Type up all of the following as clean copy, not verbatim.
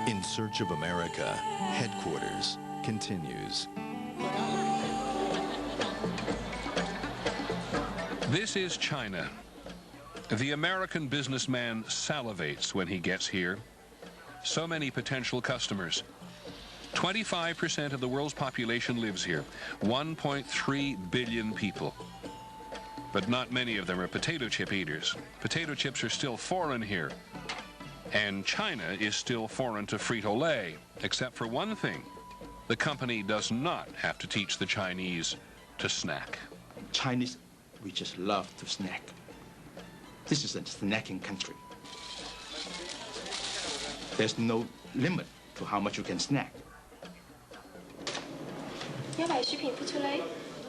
In Search of America, Headquarters continues. This is China. The American businessman salivates when he gets here. So many potential customers. 25% of the world's population lives here, 1.3 billion people. But not many of them are potato chip eaters. Potato chips are still foreign here. And China is still foreign to Frito-Lay, except for one thing. The company does not have to teach the Chinese to snack. Chinese, we just love to snack. This is a snacking country. There's no limit to how much you can snack.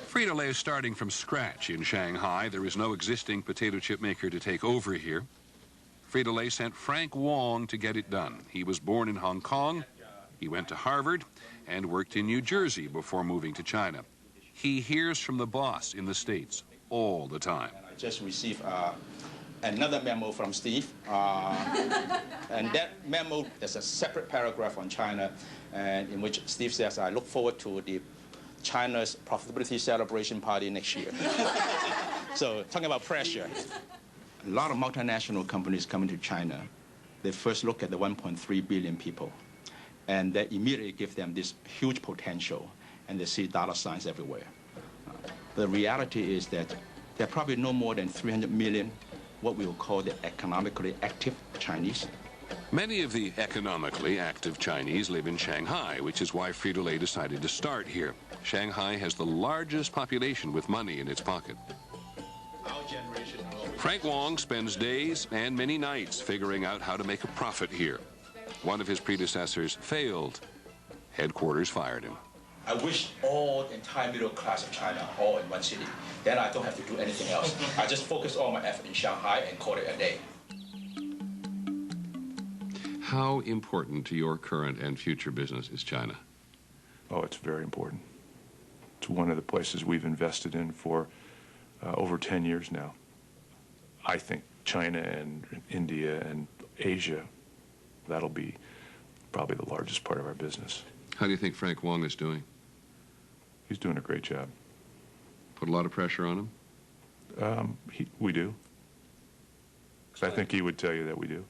Frito-Lay is starting from scratch in Shanghai. There is no existing potato chip maker to take over here. Frito-Lay sent Frank Wong to get it done. He was born in Hong Kong. He went to Harvard and worked in New Jersey before moving to China. He hears from the boss in the States all the time. I just received another memo from Steve. And that memo, there's a separate paragraph on China, and in which Steve says, I look forward to China's profitability celebration party next year. So talking about pressure. A lot of multinational companies coming to China, they first look at the 1.3 billion people, and that immediately give them this huge potential, and they see dollar signs everywhere. The reality is that there are probably no more than 300 million, what we will call the economically active Chinese. Many of the economically active Chinese live in Shanghai, which is why Frito-Lay decided to start here. Shanghai has the largest population with money in its pocket. Frank Wong spends days and many nights figuring out how to make a profit here. One of his predecessors failed. Headquarters fired him. I wish all the entire middle class of China all in one city. Then I don't have to do anything else. I just focus all my effort in Shanghai and call it a day. How important to your current and future business is China? Oh, it's very important. It's one of the places we've invested in for over 10 years now. I think China and India and Asia, that'll be probably the largest part of our business. How do you think Frank Wong is doing? He's doing a great job. Put a lot of pressure on him? We do. I think he would tell you that we do.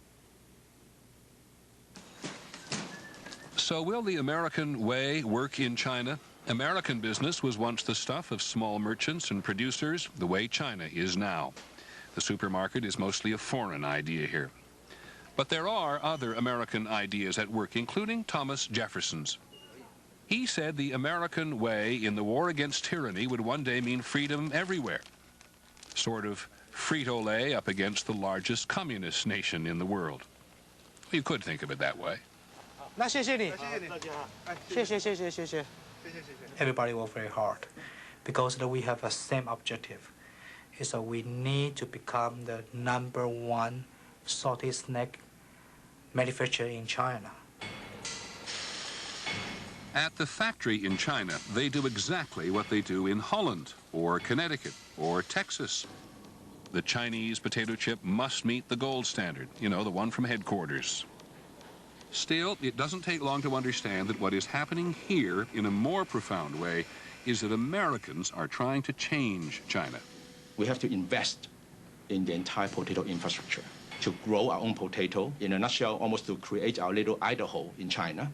So will the American way work in China? American business was once the stuff of small merchants and producers, the way China is now. The supermarket is mostly a foreign idea here. But there are other American ideas at work, including Thomas Jefferson's. He said the American way in the war against tyranny would one day mean freedom everywhere. Sort of Frito-Lay up against the largest communist nation in the world. You could think of it that way. Everybody work very hard because we have a same objective. Is that we need to become the #1 salty snack manufacturer in China. At the factory in China, they do exactly what they do in Holland or Connecticut or Texas. The Chinese potato chip must meet the gold standard, you know, the one from headquarters. Still, it doesn't take long to understand that what is happening here in a more profound way is that Americans are trying to change China. We have to invest in the entire potato infrastructure to grow our own potato, in a nutshell, almost to create our little Idaho in China.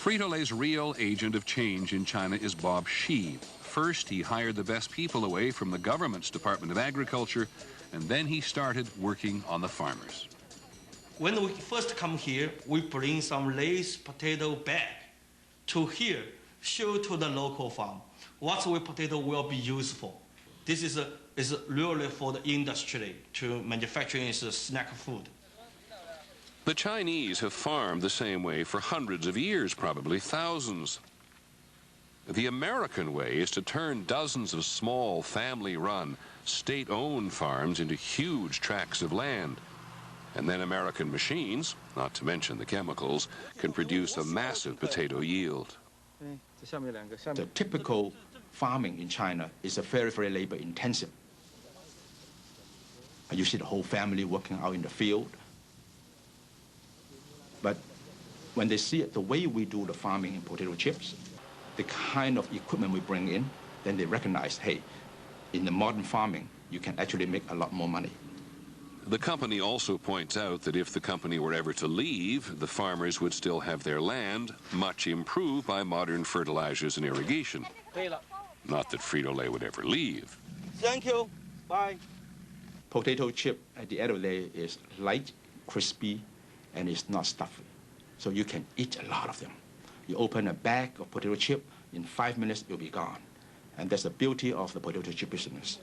Frito-Lay's real agent of change in China is Bob Xi. First, he hired the best people away from the government's Department of Agriculture, and then he started working on the farmers. When we first come here, we bring some Lay's potato back to here, show to the local farm what way potato will be useful. This is really for the industry to manufacturing is a snack food. The Chinese have farmed the same way for hundreds of years, probably thousands. The American way is to turn dozens of small, family-run, state-owned farms into huge tracts of land. And then American machines, not to mention the chemicals, can produce a massive potato yield. The typical farming in China is a very, very labor-intensive. You see the whole family working out in the field. But when they see the way we do the farming in potato chips, the kind of equipment we bring in, then they recognize, hey, in the modern farming, you can actually make a lot more money. The company also points out that if the company were ever to leave, the farmers would still have their land, much improved by modern fertilizers and irrigation. Not that Frito-Lay would ever leave. Thank you. Bye. Potato chip, at the end of the day, is light, crispy, and it's not stuffy. So you can eat a lot of them. You open a bag of potato chip, in 5 minutes, it'll be gone. And that's the beauty of the potato chip business.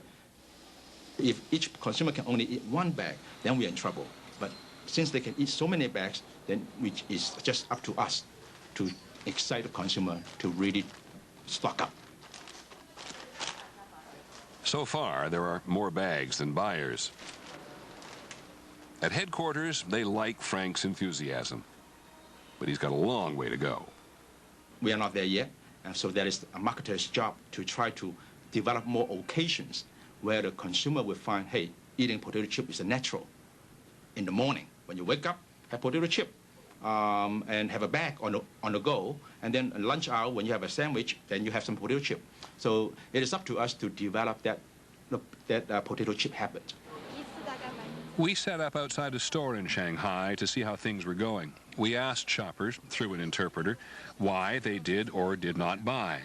If each consumer can only eat one bag, then we're in trouble. But since they can eat so many bags, then it's just up to us to excite the consumer to really stock up. So far, there are more bags than buyers. At headquarters, they like Frank's enthusiasm, but he's got a long way to go. We are not there yet, and so that is a marketer's job to try to develop more occasions where the consumer will find, hey, eating potato chip is a natural. In the morning, when you wake up, have potato chip, and have a bag on the go, and then at lunch hour, when you have a sandwich, then you have some potato chip. So it is up to us to develop that potato chip habit. We set up outside a store in Shanghai to see how things were going. We asked shoppers, through an interpreter, why they did or did not buy.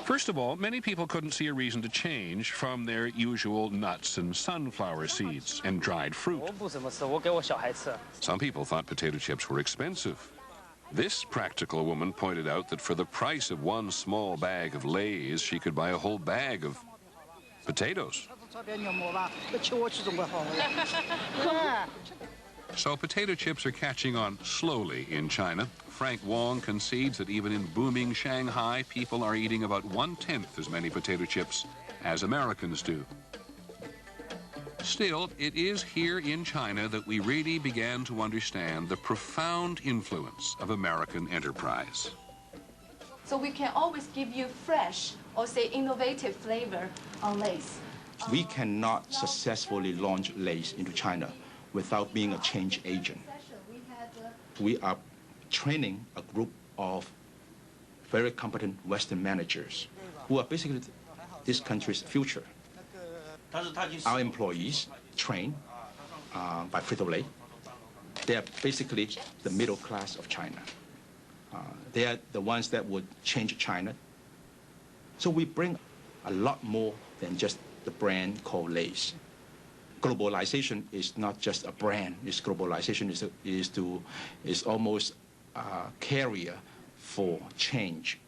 First of all, many people couldn't see a reason to change from their usual nuts and sunflower seeds and dried fruit. Some people thought potato chips were expensive. This practical woman pointed out that for the price of one small bag of Lay's, she could buy a whole bag of potatoes. So potato chips are catching on slowly in China. Frank Wong concedes that even in booming Shanghai, people are eating about 1/10 as many potato chips as Americans do. Still, it is here in China that we really began to understand the profound influence of American enterprise. So we can always give you fresh or say innovative flavor on Lay's. We cannot successfully launch Lay's into China without being a change agent. We are training a group of very competent Western managers who are basically this country's future. Our employees trained by Frito-Lay. They are basically the middle class of China. They are the ones that would change China. So we bring a lot more than just the brand called Lay's. Globalization is not just a brand. It's globalization is almost a carrier for change.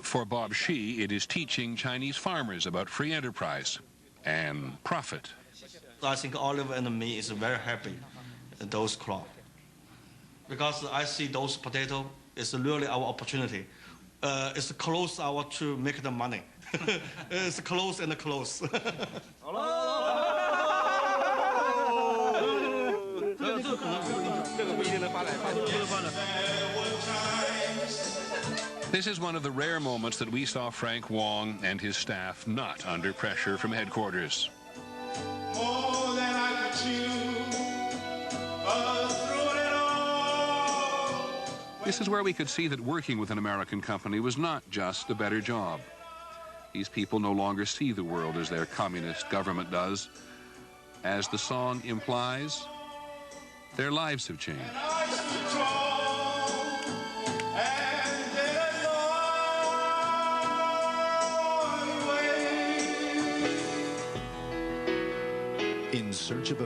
For Bob Shi, it is teaching Chinese farmers about free enterprise and profit. I think Oliver and me is very happy in those crops. Because I see those potatoes is really our opportunity. It's close to make the money. It's close and close. This is one of the rare moments that we saw Frank Wong and his staff not under pressure from headquarters. More than I could chew, but through it all. This is where we could see that working with an American company was not just a better job. These people no longer see the world as their communist government does. As the song implies, their lives have changed. In search of a